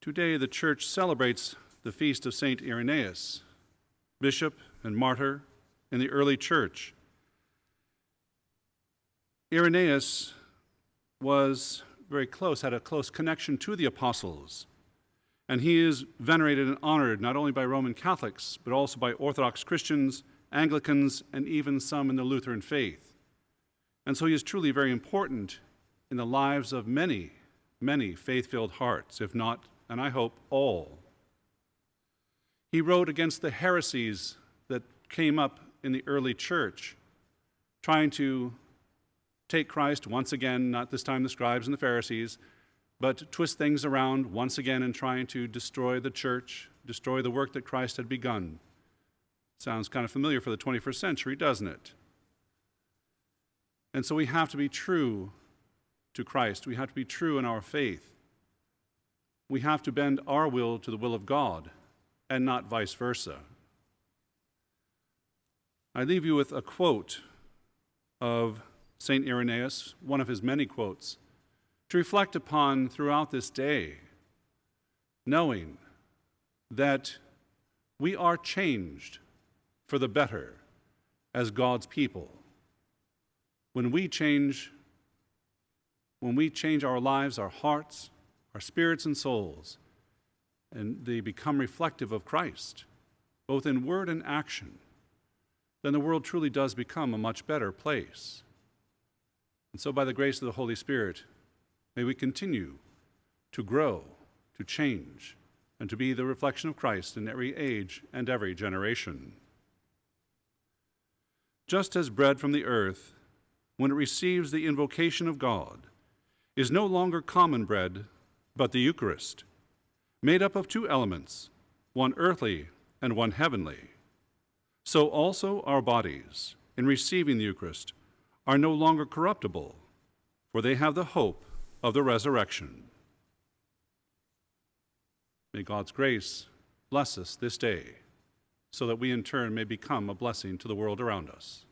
Today, the Church celebrates the feast of St. Irenaeus, bishop and martyr in the early Church. Irenaeus was very close, had a close connection to the apostles, and he is venerated and honored not only by Roman Catholics, but also by Orthodox Christians, Anglicans, and even some in the Lutheran faith. And so he is truly very important in the lives of many, many faith-filled hearts, if not, and I hope, all. He wrote against the heresies that came up in the early church, trying to take Christ once again, not this time the scribes and the Pharisees, but twist things around once again and trying to destroy the church, destroy the work that Christ had begun. Sounds kind of familiar for the 21st century, doesn't it? And so we have to be true to Christ. We have to be true in our faith. We have to bend our will to the will of God and not vice versa. I leave you with a quote of St. Irenaeus, one of his many quotes, to reflect upon throughout this day, knowing that we are changed for the better as God's people. When we change our lives, our hearts, our spirits and souls, and they become reflective of Christ, both in word and action, then the world truly does become a much better place. And so by the grace of the Holy Spirit, may we continue to grow, to change, and to be the reflection of Christ in every age and every generation. Just as bread from the earth, when it receives the invocation of God, is no longer common bread, but the Eucharist, made up of two elements, one earthly and one heavenly, so also our bodies, in receiving the Eucharist, are no longer corruptible, for they have the hope of the resurrection. May God's grace bless us this day, so that we in turn may become a blessing to the world around us.